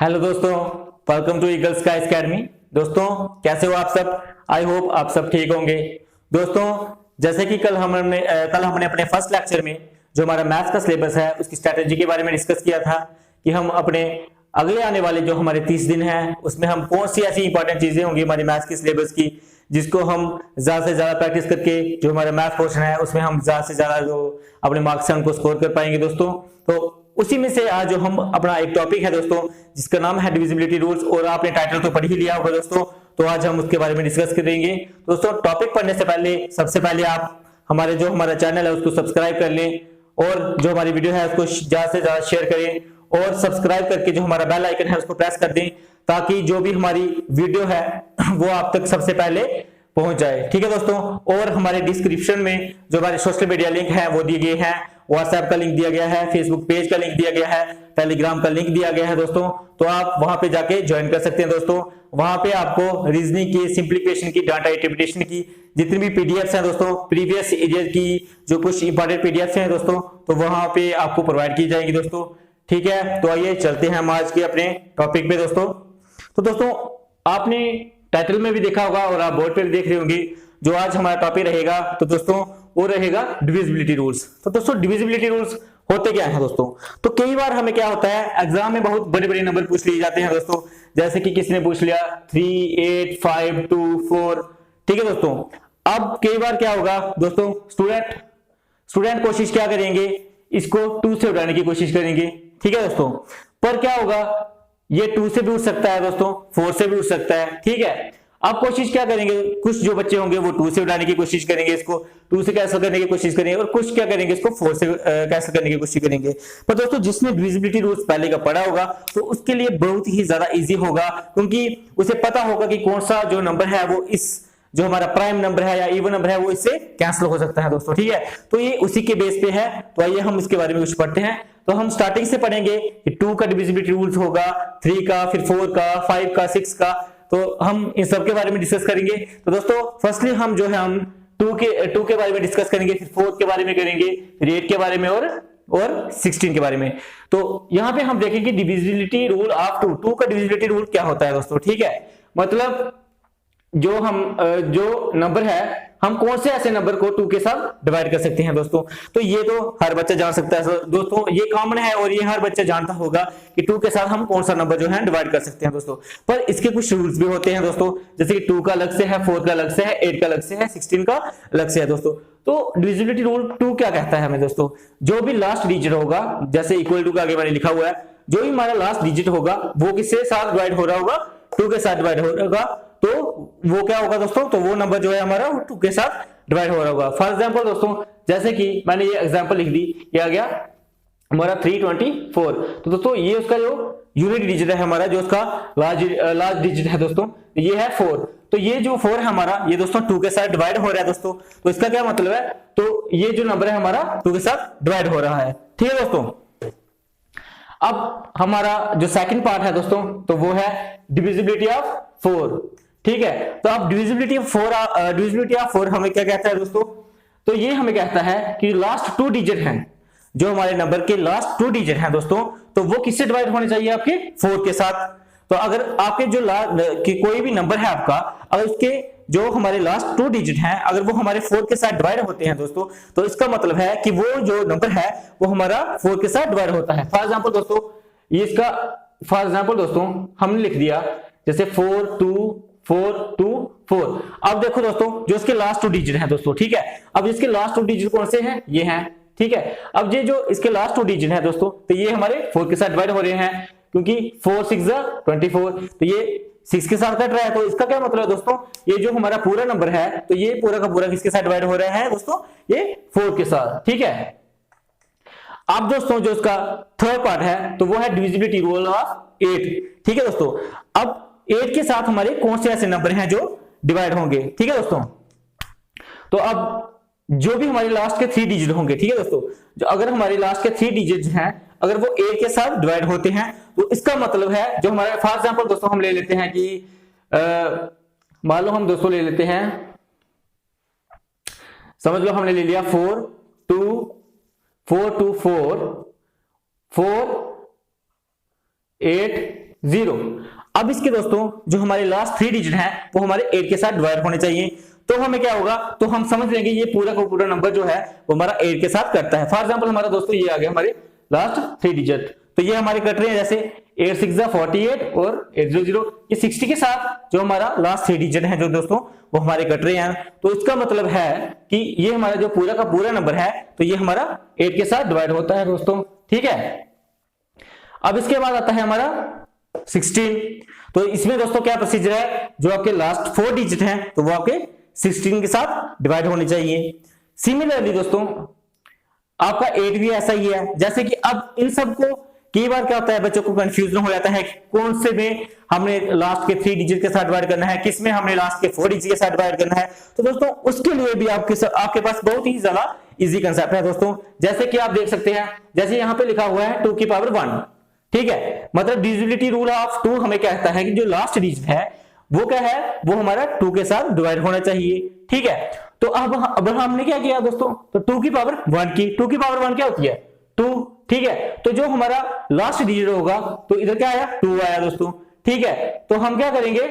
Hello दोस्तों, welcome to Eagles Sky Academy. दोस्तों कैसे हो आप सब? आई होप आप सब ठीक होंगे। दोस्तों जैसे कि कल हमने अपने फर्स्ट लेक्चर में जो हमारा मैथ्स का सिलेबस है उसकी स्ट्रेटेजी के बारे में डिस्कस किया था कि हम अपने अगले आने वाले जो हमारे 30 दिन हैं उसमें हम कौन सी ऐसी इंपॉर्टेंट चीजें होंगी हमारे मैथ्स की सिलेबस की जिसको हम ज्यादा से ज्यादा प्रैक्टिस करके जो हमारा मैथ पोर्शन है उसमें हम ज्यादा से ज्यादा जो अपने मार्क्स हैं उनको स्कोर कर पाएंगे। दोस्तों तो उसी में से आज जो हम अपना एक टॉपिक है दोस्तों जिसका नाम है डिविजिबिलिटी रूल्स, और आपने टाइटल तो पढ़ ही लिया होगा दोस्तों, तो आज हम उसके बारे में डिस्कस करेंगे। दोस्तों टॉपिक पढ़ने से पहले सबसे पहले आप हमारा चैनल है उसको सब्सक्राइब कर लें और जो हमारी वीडियो है उसको ज्यादा से ज्यादा शेयर करें और सब्सक्राइब करके जो हमारा बेल आइकन है उसको प्रेस कर दें ताकि जो भी हमारी वीडियो है वो आप तक सबसे पहले पहुंच जाए। ठीक है दोस्तों, और हमारे डिस्क्रिप्शन में जो हमारे सोशल मीडिया लिंक है वो दिए गए हैं। व्हाट्सएप का लिंक दिया गया है, फेसबुक पेज का लिंक दिया गया है, टेलीग्राम का लिंक दिया गया है दोस्तों, तो आप वहां पे जाके ज्वाइन कर सकते हैं दोस्तों। वहां पे आपको रीजनिंग की, सिंप्लीफिकेशन की, डाटा इंटरप्रिटेशन की जितनी भी पीडीएफ्स हैं दोस्तों, प्रीवियस ईयर की जो कुछ इंपॉर्टेंट पीडीएफ्स हैं दोस्तों, तो वहां पे आपको प्रोवाइड की जाएंगी दोस्तों। ठीक है, तो आइए चलते हैं हम आज के अपने टॉपिक पे दोस्तों। तो दोस्तों आपने टाइटल में भी देखा होगा और आप बोर्ड पे भी देख रहे होंगे जो आज हमारा टॉपिक रहेगा तो दोस्तों वो रहेगा डिविजिबिलिटी रूल्स। तो दोस्तों डिविजिबिलिटी रूल्स होते क्या हैं दोस्तों? तो कई बार हमें क्या होता है एग्जाम में बहुत बड़े बड़े नंबर पूछ लिए जाते हैं दोस्तों, जैसे कि किसी ने पूछ लिया 3, 8, 5, 2, 4। ठीक है दोस्तों, अब कई बार क्या होगा दोस्तों, स्टूडेंट कोशिश क्या करेंगे, इसको 2 से उठाने की कोशिश करेंगे। ठीक है दोस्तों, पर क्या होगा, ये 2 से भी उठ सकता है दोस्तों, 4 से भी उठ सकता है। ठीक है, अब कोशिश क्या करेंगे, कुछ जो बच्चे होंगे वो 2 से उठाने की कोशिश करेंगे, इसको 2 से कैंसिल करने की कोशिश करेंगे, और कुछ क्या करेंगे, इसको 4 से कैंसिल करने की कोशिश करेंगे। पर दोस्तों जिसने डिविजिबिलिटी रूल्स पहले का पढ़ा होगा तो उसके लिए बहुत ही ज्यादा इजी होगा, क्योंकि उसे पता होगा कि कौन सा जो नंबर है वो इस जो हमारा प्राइम नंबर है या इवन नंबर है वो इससे कैंसिल हो सकता है दोस्तों। ठीक है, तो ये उसी के बेस पे है। तो आइए हम इसके बारे में कुछ पढ़ते हैं। तो हम स्टार्टिंग से पढ़ेंगे कि 2 का डिविजिबिलिटी रूल्स होगा, 3 का, फिर 4 का, 5 का, 6 का, तो हम इन सब के बारे में डिस्कस करेंगे। तो दोस्तों फर्स्टली हम 2 के बारे में डिस्कस करेंगे, फिर 4 के बारे में करेंगे, फिर 8 के बारे में और 16 के बारे में। तो यहाँ पे हम देखेंगे डिविजिबिलिटी रूल ऑफ 2 का डिविजिबिलिटी रूल क्या होता है दोस्तों। ठीक है, मतलब जो नंबर है हम कौन से ऐसे नंबर को 2 के साथ डिवाइड कर सकते हैं दोस्तों। तो ये तो हर बच्चा जान सकता है दोस्तों, ये कॉमन है और ये हर बच्चा जानता होगा कि 2 के साथ हम कौन सा नंबर जो है डिवाइड कर सकते हैं दोस्तों। पर इसके कुछ रूल्स भी होते हैं दोस्तों, जैसे कि 2 का अलग से है, 4 का अलग से है, 8 का अलग से है, 16 का अलग से है दोस्तों। तो डिविजिबिलिटी रूल 2 क्या कहता है हमें दोस्तों, जो भी लास्ट डिजिट होगा, जैसे इक्वल टू का आगे मैंने लिखा हुआ है, जो भी हमारा लास्ट डिजिट होगा वो किसके साथ डिवाइड हो रहा होगा, 2 के साथ डिवाइड हो रहा होगा, तो वो क्या होगा दोस्तों, तो वो नंबर जो है हमारा 2 के साथ डिवाइड हो रहा होगा। फॉर एग्जांपल दोस्तों, जैसे कि मैंने ये एग्जांपल लिख दी, ये आ गया हमारा 324। तो दोस्तों ये उसका जो यूनिट डिजिट है हमारा, जो उसका लास्ट डिजिट है दोस्तों, ये है 4। तो ये जो 4 है हमारा, ये दोस्तों 2 के साथ डिवाइड हो रहा है दोस्तों। तो इसका क्या मतलब है, तो ये जो नंबर है हमारा 2 के साथ डिवाइड हो रहा है। ठीक है दोस्तों, अब हमारा जो सेकंड पार्ट है दोस्तों, तो वो है डिविजिबिलिटी ऑफ 4। ठीक है, तो अब डिविजिबिलिटी ऑफ 4 हमें क्या कहता है दोस्तों, तो ये हमें कहता है कि लास्ट 2 डिजिट हैं, जो हमारे नंबर के लास्ट 2 डिजिट हैं दोस्तों, तो वो किससे डिवाइड होने चाहिए, आपके 4 के साथ। तो अगर आपके जो कोई भी नंबर है आपका, अगर उसके जो हमारे लास्ट 2 डिजिट हैं अगर वो हमारे 4 के साथ डिवाइड होते हैं दोस्तों, तो इसका मतलब है कि वो जो नंबर है वो हमारा 4 के साथ डिवाइड होता है। फॉर एग्जांपल दोस्तों हमने लिख दिया जैसे 4 2 4 2 4। अब देखो दोस्तों जो इसके लास्ट 2 डिजिट हैं दोस्तों, ठीक है, अब इसके लास्ट 2 डिजिट कौन से हैं, ये हैं। ठीक है, अब ये जो इसके लास्ट 2 डिजिट हैं दोस्तों, तो ये हमारे 4 के साथ डिवाइड हो रहे हैं, क्योंकि 4 6 24, तो ये 6 के साथ कट रहा है। तो इसका क्या मतलब है दोस्तों, ये जो हमारा पूरा नंबर है, तो ये पूरा का पूरा किसके साथ डिवाइड हो रहा है दोस्तों, ये 4 के साथ। ठीक है, अब दोस्तों जो इसका थर्ड पार्ट है तो वो है डिविजिबिलिटी रूल ऑफ 8। ठीक है दोस्तों, अब 8 के साथ हमारे कौन से ऐसे नंबर हैं जो डिवाइड होंगे। ठीक है दोस्तों, तो अब जो भी हमारे लास्ट के 3 डिजिट होंगे, ठीक है दोस्तों, जो अगर हमारे लास्ट के 3 डिजिट हैं अगर वो 8 के साथ डिवाइड होते हैं, तो इसका मतलब है जो हमारे, फॉर एग्जांपल दोस्तों हम ले लेते हैं कि मान लो हम दोस्तों ले लेते हैं, समझ लो हमने ले लिया 4 2 4 2 4 4 8 0। अब इसके दोस्तों जो हमारे लास्ट 3 डिजिट हैं वो हमारे 8 के साथ डिवाइड होने चाहिए, तो हमें क्या होगा, तो हम समझ लेंगे ये पूरा का पूरा नंबर जो है वो हमारा 8 के साथ करता है। फॉर एग्जांपल हमारा दोस्तों ये आ गया हमारे लास्ट 3 डिजिट, तो ये हमारे कट रहे हैं जैसे 8 6 48 और 800, ये 60 के साथ जो हमारा लास्ट 3 डिजिट है जो दोस्तों वो हमारे कट रहे हैं। तो इसका मतलब है कि ये हमारा जो पूरा का पूरा नंबर है तो ये हमारा 8 के साथ डिवाइड होता है दोस्तों, ठीक है। अब इसके बाद आता है हमारा 16, तो इसमें दोस्तों क्या प्रोसीजर है, जो आपके लास्ट 4 डिजिट हैं तो वो आपके 16 के साथ डिवाइड होने चाहिए। सिमिलरली दोस्तों आपका 8 भी ऐसा ही है, जैसे कि अब इन सबको कई बार क्या होता है बच्चों को कंफ्यूजन हो जाता है कौन से में हमने लास्ट के 3 डिजिट के साथ डिवाइड करना है, किस में हमने लास्ट के 4 डिजिट के साथ डिवाइड करना है। तो दोस्तों उसके लिए भी आपके पास बहुत ही ज्यादा इजी कंसेप्ट है दोस्तों। जैसे कि आप देख सकते हैं, जैसे यहाँ पे लिखा हुआ है 2 की पावर 1, ठीक है, मतलब डिविजिबिलिटी रूल ऑफ 2 हमें कहता है कि जो लास्ट डिजिट है वो क्या है, वो हमारा 2 के साथ डिवाइड होना चाहिए, ठीक है। तो अब हमने क्या किया दोस्तों, तो 2 की पावर 1 की, 2 की पावर 1 क्या होती है 2, ठीक है। तो जो हमारा लास्ट डिजिट होगा तो इधर क्या आया 2 आया दोस्तों, ठीक है। तो हम क्या करेंगे,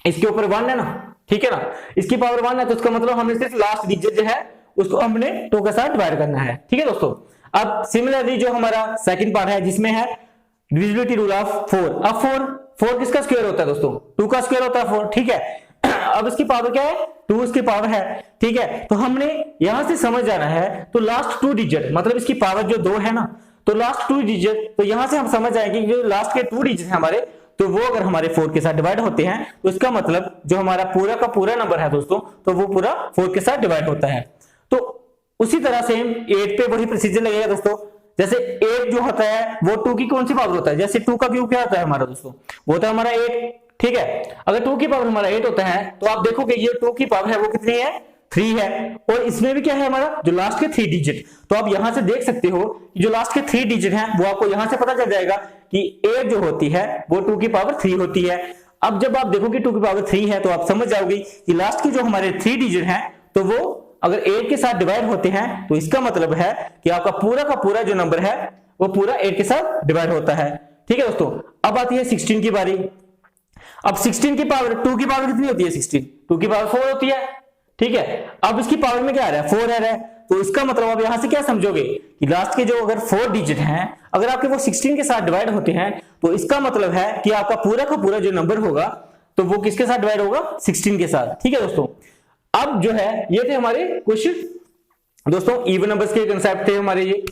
इसके ऊपर 1 है ना, ठीक है ना, इसकी पावर 1 है तो इसका मतलब हमने सिर्फ लास्ट डिजिट जो है उसको हमने 2 के साथ डिवाइड करना है, ठीक है दोस्तों। अब सिमिलरली जो हमारा सेकंड पार्ट है जिसमें है डिविजिबिलिटी रूल ऑफ 4, अब 4 किसका स्क्वायर होता है दोस्तों, 2 का स्क्वायर होता है 4, ठीक है। अब इसकी पावर क्या है 2 इसकी पावर है, ठीक है। तो हमने यहां से समझ जाना है, तो लास्ट 2 डिजिट मतलब इसकी पावर जो 2 है ना, तो लास्ट 2 डिजिट, तो यहां से हम समझ जाएंगे कि जो लास्ट के 2 डिजिट है हमारे, तो वो अगर हमारे 4 के साथ डिवाइड होते हैं तो इसका मतलब जो हमारा पूरा का पूरा नंबर है दोस्तों तो वो पूरा 4 के साथ डिवाइड होता है। तो उसी तरह से 8 पे वही प्रोसीजर लगेगा दोस्तों। जैसे 8 जो होता है वो 2 की कौन सी पावर होता है, जैसे 2 का क्यूब क्या होता है हमारा दोस्तों, वो होता है हमारा 8, ठीक है। अगर 2 की पावर हमारा 8 होता है तो आप देखोगे ये 2 की पावर है वो कितनी है 3 है, और इसमें भी क्या है हमारा जो लास्ट के 3 डिजिट, तो आप यहां से देख सकते हो कि जो लास्ट के 3 डिजिट हैं वो आपको यहां से पता चल जाएगा कि 8 जो होती है वो 2 की पावर 3 होती है। अब जब आप देखोगे 2 की पावर 3 है तो आप समझ जाओगे कि लास्ट के जो हमारे 3 डिजिट हैं तो वो अगर 8 के साथ डिवाइड होते हैं तो इसका मतलब है कि आपका पूरा का पूरा जो नंबर है वो पूरा 8 के साथ डिवाइड होता है, ठीक है दोस्तों। अब आती है 16 की बारी। अब 16 की पावर 2 की पावर कितनी होती है 16, 2 की पावर 4 होती है, ठीक है। अब इसकी पावर में क्या आ रहा है 4 आ रहा है, तो इसका मतलब आप यहां से क्या समझोगे कि लास्ट के जो अगर 4 डिजिट हैं अगर आपके वो 16 के साथ डिवाइड होते हैं तो इसका मतलब है कि आपका पूरा का पूरा जो नंबर होगा तो वो किसके साथ डिवाइड होगा 16 के साथ, ठीक है दोस्तों। अब जो है ये थे हमारे कुछ दोस्तों इवन नंबर्स के कंसेप्ट थे हमारे ये,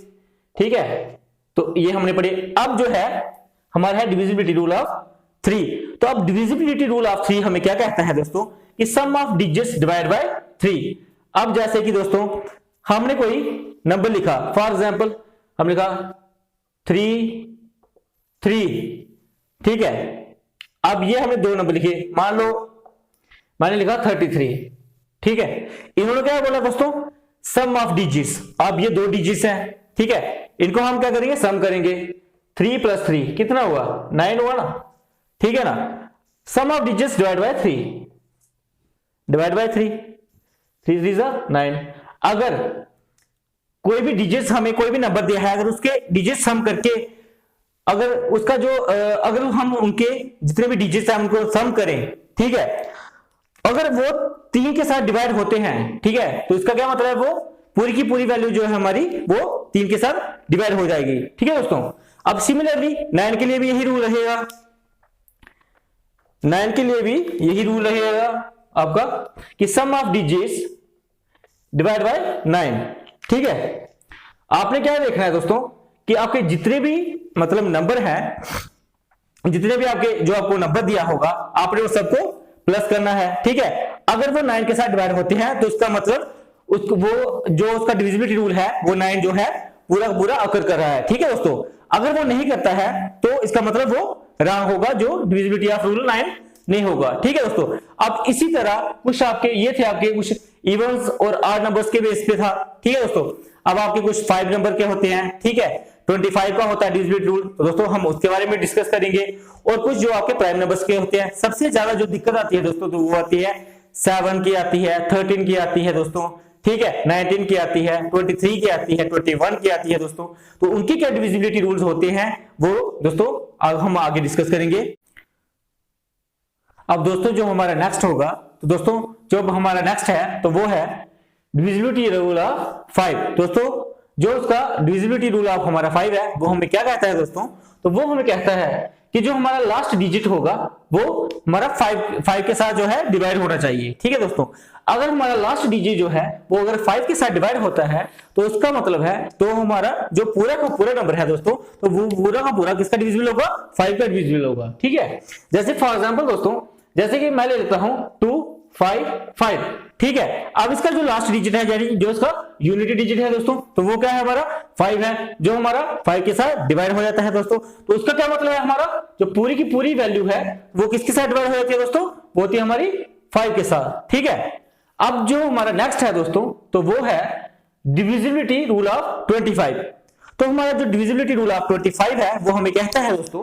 ठीक है, तो ये हमने पढ़े। अब जो है हमारा है डिविजिबिलिटी रूल ऑफ 3। तो अब डिविजिबिलिटी रूल ऑफ 3 हमें क्या कहता है दोस्तों कि sum of digits divide by 3। अब जैसे कि दोस्तों हमने कोई नंबर लिखा, फॉर एग्जांपल हम लिखा 3, ठीक है। अब ये हमने 2 नंबर लिखे, मान लो मैंने लिखा 33, ठीक है। इन्होंने क्या बोला दोस्तों सम ऑफ डिजिट्स, अब ये 2 डिजिट्स हैं, ठीक है, इनको हम क्या करेंगे सम करेंगे, 3 + 3 कितना हुआ 9 हुआ ना, ठीक है ना। Sum of digits divide by 3, divide by 3, 3 3 = 9। अगर कोई भी डिजिट्स हमें कोई भी नंबर दिया है अगर उसके डिजिट सम करके अगर उसका जो अगर हम उनके जितने भी डिजिट्स हैं उनको सम करें, ठीक है, अगर वो 3 के साथ डिवाइड होते हैं, ठीक है, तो इसका क्या मतलब है वो पूरी की पूरी वैल्यू जो है हमारी वो 3 के साथ डिवाइड हो जाएगी, ठीक है दोस्तों। अब सिमिलरली 9 के लिए भी यही रूल रहेगा, 9 के लिए भी यही रूल रहेगा आपका कि sum of digits divide bye 9, ठीक है। आपने क्या देखना है दोस्तों कि आपके जितने भी मतलब नंबर हैं, जितने भी आपके जो आपको नंबर दिया होगा आपने वो सबको प्लस करना है, ठीक है। अगर वो 9 के साथ डिवाइड होते हैं तो इसका मतलब उसको वो जो उसका डिविजिबिलिटी रूल है वो 9 जो है पूरा पूरा अकर कर रहा है, ठीक है दोस्तों। अगर वो नहीं करता है तो इसका मतलब वो रॉन्ग होगा, जो डिविजिबिलिटी ऑफ रूल 9 नहीं होगा, ठीक है दोस्तों। अब इसी तरह कुछ आपके ये थे आपके कुछ इवन्स और ऑड नंबर्स के बेस पे था, ठीक है दोस्तों। अब आपके कुछ 5 नंबर के होते हैं, ठीक है, 25 का होता है डिविजिबिलिटी रूल, तो दोस्तों हम उसके बारे में डिस्कस करेंगे। और कुछ जो आपके प्राइम नंबर्स के होते हैं, सबसे ज्यादा जो दिक्कत आती है दोस्तों तो वो आती है 7 की आती है, 13 की आती है दोस्तों, ठीक है, 19 की आती है, 23 की आती है, 21 की आती है दोस्तों। तो उनकी क्या डिविजिबिलिटी रूल्स होते हैं वो दोस्तों अब हम आगे डिस्कस करेंगे। अब दोस्तों जो हमारा नेक्स्ट होगा, तो दोस्तों जो हमारा नेक्स्ट है तो वो है डिविजिबिलिटी रूल ऑफ 5। दोस्तों जो उसका डिविजिबिलिटी रूल ऑफ हमारा 5 है वो हमें क्या कहता है दोस्तों, तो वो हमें कहता है कि जो हमारा लास्ट डिजिट होगा वो हमारा 5 के साथ जो है डिवाइड होना चाहिए। ठीक है दोस्तों, अगर हमारा लास्ट डिजिट जो है वो अगर 5 के साथ डिवाइड होता है तो उसका मतलब है तो हमारा जो पूरा का पूरा नंबर है दोस्तों, तो वो पूरा का पूरा किसका डिविजिबल होगा, 5 का डिविजिबल होगा। ठीक है, जैसे फॉर एग्जांपल दोस्तों, जैसे कि मैं ले लेता हूं 2 5 5। ठीक है, अब इसका जो लास्ट डिजिट है यानी जो इसका यूनिटी डिजिट है दोस्तों, तो वो क्या है हमारा 5 है, जो हमारा 5 के साथ डिवाइड हो जाता है दोस्तों। तो उसका क्या मतलब है, हमारा जो पूरी की पूरी वैल्यू है वो किसके साथ डिवाइड हो जाती है दोस्तों, वो होती है हमारी 5 के साथ। ठीक है, अब जो हमारा नेक्स्ट है दोस्तों तो वो है डिविजिबिलिटी रूल ऑफ 25। तो हमारा जो डिविजिबिलिटी रूल ऑफ 25 है वो हमें कहता है दोस्तों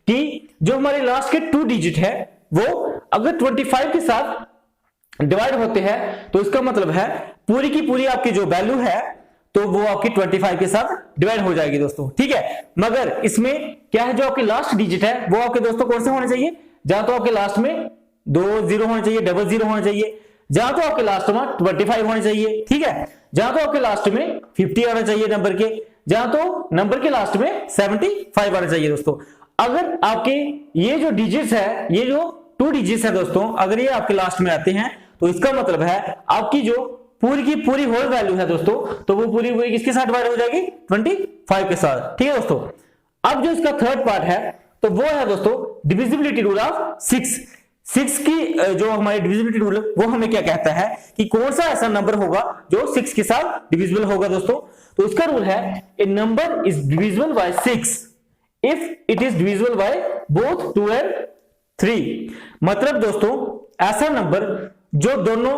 कि जो हमारे लास्ट के 2 डिजिट है वो अगर 25 के साथ डिवाइड होते हैं तो इसका मतलब है पूरी की पूरी आपकी जो वैल्यू है तो वो आपकी 25 के साथ डिवाइड हो जाएगी दोस्तों। ठीक है, मगर इसमें क्या है, जो आपके लास्ट डिजिट है वो आपके दोस्तों कौन से होने चाहिए, जहां तो आपके लास्ट में 2 0 होने चाहिए, 00 होने चाहिए, जहां तो आपके लास्ट में 25 होने चाहिए। ठीक है, जहां तो आपके लास्ट में 50 आना चाहिए नंबर के, जहां तो नंबर के लास्ट में 75 आना चाहिए दोस्तों। अगर आपके ये जो डिजिट्स है, ये जो 2 डिजिट्स है दोस्तों, अगर ये आपके लास्ट में आते हैं तो इसका मतलब है आपकी जो पूरी की पूरी होल वैल्यू है दोस्तों, तो वो पूरी पूरी किसके साथ डिवाइड हो जाएगी, 25 के साथ। ठीक है दोस्तों, अब जो इसका थर्ड पार्ट है तो वो है दोस्तों डिविजिबिलिटी रूल ऑफ 6 की जो हमारी डिविजिबिलिटी रूल वो हमें क्या कहता है कि कौन सा ऐसा नंबर होगा जो 6 के साथ डिविजिबल होगा दोस्तों। तो इसका रूल है a number is divisible by 6 if it is divisible by both 2 and 3। मतलब दोस्तों ऐसा नंबर जो दोनों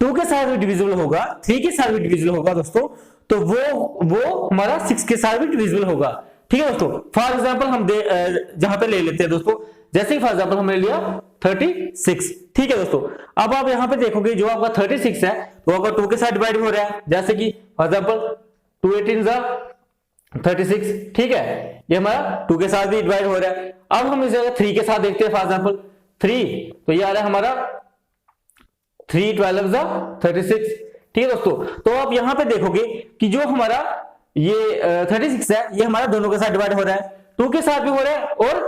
2 के साथ भी डिविजिबल होगा, 3 के साथ भी डिविजिबल होगा दोस्तों, तो वो हमारा 6 के साथ भी डिविजिबल होगा। ठीक है दोस्तों, फॉर एग्जांपल हम जहां पे ले लेते हैं दोस्तों, जैसे फॉर एग्जांपल हमने लिया 36। ठीक है दोस्तों, अब आप यहां पे देखोगे जो आपका 36 है वो आपका 2 के साथ डिवाइड हो रहा है, जैसे कि फॉर एग्जांपल 2 18 36। ठीक है, ये हमारा 2 के साथ भी डिवाइड हो रहा है। अब हम इसे 3 के साथ देखते हैं, फॉर एग्जांपल 3, तो ये आ रहा है हमारा 3 12 36। ठीक है दोस्तों, तो आप यहां पे देखोगे कि जो हमारा ये 36 है ये हमारा दोनों के साथ डिवाइड हो रहा है, 2 के साथ भी हो रहा है और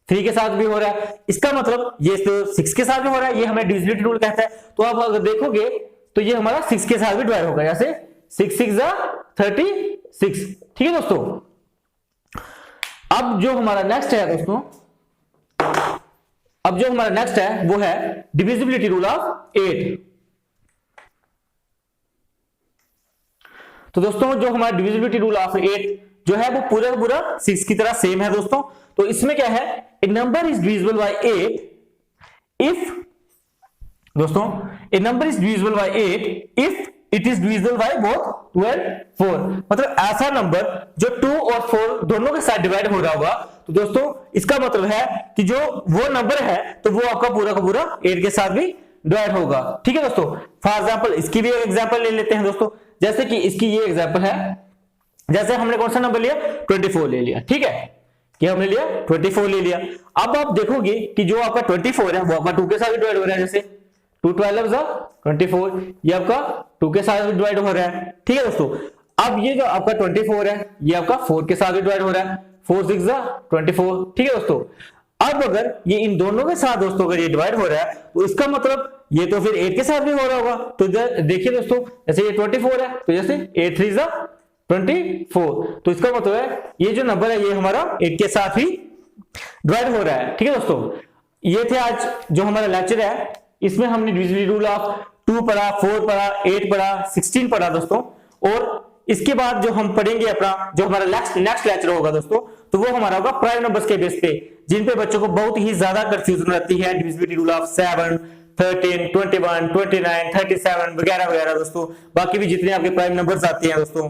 3 के साथ भी हो रहा है। इसका मतलब ये तो 6 के साथ भी हो रहा है, ये हमें डिविजिबिलिटी रूल कहता है। तो आप अगर देखोगे तो ये हमारा 6 के साथ भी डिवाइड होगा, जैसे 6 6 36। ठीक है दोस्तों, अब जो हमारा नेक्स्ट है दोस्तों, अब जो हमारा नेक्स्ट है वो है डिविजिबिलिटी रूल ऑफ 8। तो दोस्तों जो हमारा डिविजिबिलिटी रूल ऑफ 8 जो है वो पूरा पूरा 6 की तरह सेम है दोस्तों। तो इसमें क्या है, a number is divisible by 8 if दोस्तों a number is divisible by 8 if it is divisible by both 2 and 4। मतलब ऐसा नंबर जो 2 और 4 दोनों के साथ डिवाइड हो रहा होगा, तो दोस्तों इसका मतलब है कि जो वो नंबर है तो वो आपका पूरा का पूरा 8 के साथ भी डिवाइड होगा। ठीक है दोस्तों, फॉर एग्जांपल इसकी भी एक एग्जांपल ले लेते हैं दोस्तों, जैसे कि इसकी ये एग्जांपल है, जैसे हमने कौन सा नंबर लिया, 24 ले लिया। ठीक है, कि हमने लिया 24 ले लिया। अब आप देखोगे कि जो आपका 24 है वो आपका 2 के साथ डिवाइड हो रहा है, जैसे 2 12 24, ये आपका 2 के साथ डिवाइड हो रहा है। ठीक है दोस्तों, अब ये जो आपका 24 है ये आपका 4 के साथ डिवाइड हो रहा है, 4 6 24। ठीक है दोस्तों, अब अगर ये इन दोनों के साथ दोस्तों अगर ये डिवाइड हो रहा है तो इसका मतलब ये तो फिर 8 के साथ भी हो रहा होगा। तो देखिए दोस्तों, जैसे ये 24 है तो जैसे 8 3 24, तो इसका मतलब है ये जो नंबर है ये हमारा 8 के साथ ही डिवाइड हो रहा है। ठीक है दोस्तों, ये थे आज जो हमारा लेक्चर है, इसमें हमने डिविजिबिलिटी रूल ऑफ 2 पढ़ा, 4 पढ़ा, 8 पढ़ा, 16 पढ़ा दोस्तों। और इसके बाद जो हम पढ़ेंगे अपना जो हमारा नेक्स्ट लेक्चर होगा दोस्तों, तो वो हमारा होगा प्राइम नंबर्स के बेस पे, जिन पे बच्चों को बहुत ही ज्यादा कंफ्यूजन रहती है। डिविजिबिलिटी रूल ऑफ 7 13 21 29 37 वगैरह वगैरह दोस्तों, बाकी भी जितने आपके प्राइम नंबर्स आते हैं दोस्तों।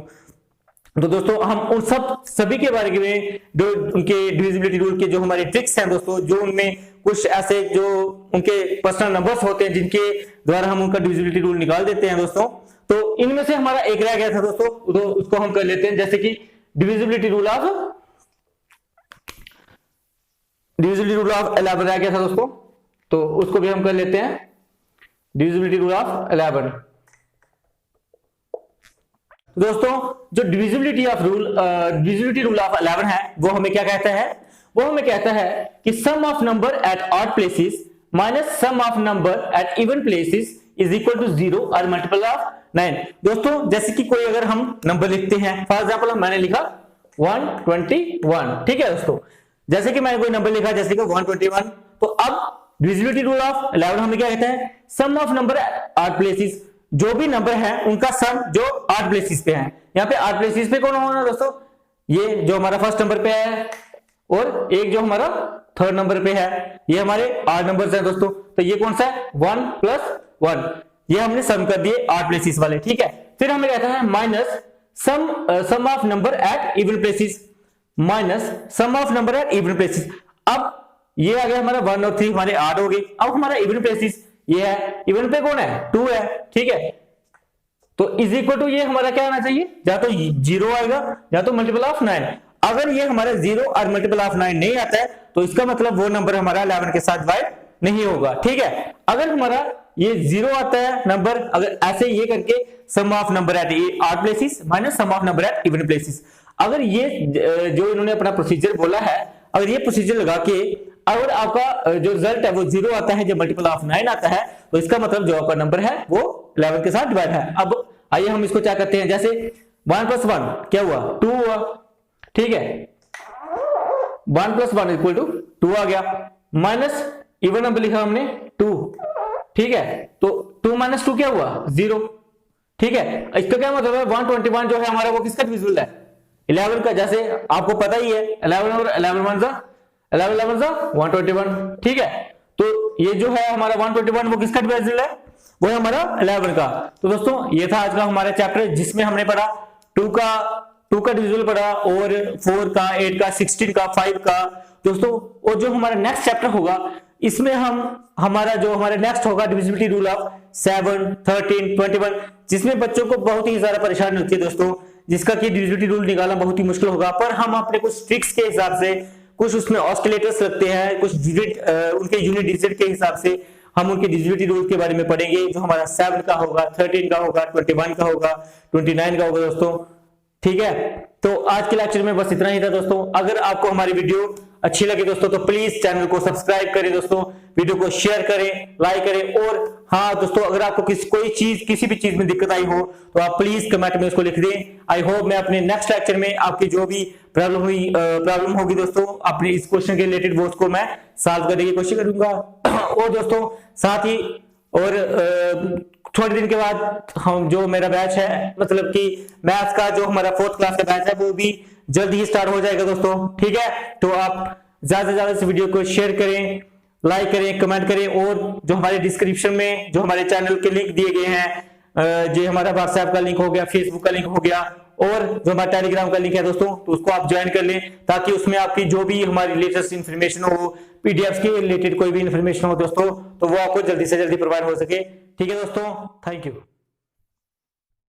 तो दोस्तों हम उन सभी के बारे में जो उनके डिविजिबिलिटी रूल के जो हमारे ट्रिक्स हैं दोस्तों, जो उनमें कुछ ऐसे जो उनके पर्सनल नंबर्स होते हैं जिनके द्वारा हम उनका डिविजिबिलिटी रूल निकाल देते हैं दोस्तों, तो इनमें से हमारा एक रह गया था दोस्तों, तो उसको हम कर लेते हैं, जैसे कि डिविजिबिलिटी रूल ऑफ 11 रह गया था दोस्तों, तो उसको भी हम कर लेते हैं, डिविजिबिलिटी रूल ऑफ 11। दोस्तों जो डिविजिबिलिटी रूल ऑफ 11 है वो हमें क्या कहता है, वो हमें कहता है कि sum of number at odd places minus sum of number at even places is equal to 0 और मल्टीपल ऑफ 9। दोस्तों जैसे कि कोई अगर हम नंबर लिखते हैं, फॉर एग्जांपल मैंने लिखा 121, ठीक है दोस्तों, जैसे कि मैंने कोई नंबर लिखा जैसे कि 121, तो अब डिविजिबिलिटी रूल ऑफ 11 हमें क्या कहता है, सम ऑफ नंबर ऑड प्लेसेस, जो भी नंबर है उनका सम जो ऑड प्लेसेस पे है। यहाँ पे ऑड प्लेसेस पे कौन होना दोस्तों, ये जो हमारा फर्स्ट नंबर पे है और एक जो हमारा थर्ड नंबर पे है, ये हमारे ऑड नंबर्स हैं दोस्तों, तो ये कौन सा है 1 + 1, ये हमने सम कर दिए ऑड प्लेसेस वाले, ठीक है। फिर हमें कहता है minus sum of number at even places, minus sum of number at even places. अब ये आ गया हमारा 1 और 3 हमारे ऑड हो गए। अब हमारा इवन प्लेसेस ये है, इवन पे कौन है 2 है, ठीक है, तो इज इक्वल टू ये हमारा क्या आना चाहिए, या तो 0 आएगा या तो मल्टीपल ऑफ 9। अगर ये हमारा 0 और मल्टीपल ऑफ 9 नहीं आता है तो इसका मतलब वो नंबर हमारा 11 के साथ डिवाइड नहीं होगा, ठीक है। अगर हमारा ये 0 आता है नंबर, अगर ऐसे ये करके sum of number at odd places minus sum of number at even places, अगर ये जो इन्होंने अपना प्रोसीजर बोला है, अगर ये प्रोसीजर लगा के अगर आपका जो रिजल्ट है वो 0 आता है, जब मल्टीपल ऑफ 9 आता है, तो इसका मतलब जो आपका नंबर है वो 11 के साथ डिवाइड है। अब आइए हम इसको क्या करते हैं, जैसे 1 + 1 क्या हुआ 2 हुआ, ठीक है, 1 + 1 = 2 आ गया, माइनस इवन नंबर लिखा हमने 2, ठीक है, तो 2 - 2 क्या हुआ 0, ठीक है। इसका क्या मतलब है 121 जो है हमारा वो किसका डिविजिबल है 11 का, जैसे आपको पता ही है 11 और 11 11 121, ठीक है। तो ये जो है हमारा 121 वो किसका डिविजिबल है, वो है हमारा 11 का। तो दोस्तों ये था आज का हमारा चैप्टर, जिसमें हमने पढ़ा 2 का डिविजिबल पढ़ा, और 4 का, 8 का, 16 का, 5 का दोस्तों। और जो हमारा नेक्स्ट चैप्टर होगा इसमें हमारा नेक्स्ट होगा डिविजिबिलिटी रूल ऑफ 7, 13, 21, जिसमें बच्चों को बहुत ही ज्यादा परेशानी होती है दोस्तों, जिसका कि डिविजिबिलिटी रूल निकालना बहुत ही मुश्किल होगा। पर हम अपने कुछ ट्रिक्स के हिसाब से, कुछ उसमें ऑस्किलेटर्स लगते हैं, कुछ उनके यूनिट डिजिट के हिसाब से हम उनके डिविजिबिलिटी रूल के बारे में पढ़ेंगे, जो हमारा 7 का होगा, 13 का होगा, 21 का होगा, 29 का होगा दोस्तों, ठीक है। तो आज के लेक्चर में बस इतना ही था दोस्तों। अगर आपको हमारी वीडियो अच्छी लगे दोस्तों तो प्लीज चैनल को सब्सक्राइब करें दोस्तों, वीडियो को शेयर करें, लाइक करें, और हाँ दोस्तों अगर आपको किसी भी चीज में दिक्कत आई हो तो आप प्लीज कमेंट में उसको लिख दें। आई होप मैं अपने नेक्स्ट लेक्चर में आपकी जो भी प्रॉब्लम होगी दोस्तों अपने इस क्वेश्चन के रिलेटेड वो उसको मैं सॉल्व करने की कोशिश करूंगा। और दोस्तों साथ ही और थोड़े दिन के बाद हम जो मेरा बैच है, मतलब कि मैथ्स का जो हमारा 4th क्लास का बैच है वो भी जल्द ही स्टार्ट हो जाएगा दोस्तों, ठीक है। तो आप ज्यादा से ज्यादा इस वीडियो को शेयर करें, लाइक करें, कमेंट करें, और जो हमारे डिस्क्रिप्शन में जो हमारे चैनल के लिंक दिए गए हैं, जो हमारा व्हाट्सएप का लिंक हो गया, फेसबुक का लिंक हो गया, और जो हमारा टेलीग्राम का लिंक है दोस्तों, तो उसको आप ज्वाइन कर लें, ताकि उसमें आपकी जो भी हमारी लेटेस्ट इन्फॉर्मेशन हो, पीडीएफ के रिलेटेड कोई भी इन्फॉर्मेशन हो दोस्तों, तो वो आपको जल्दी से जल्दी प्रोवाइड हो सके, ठीक है दोस्तों। Thank you.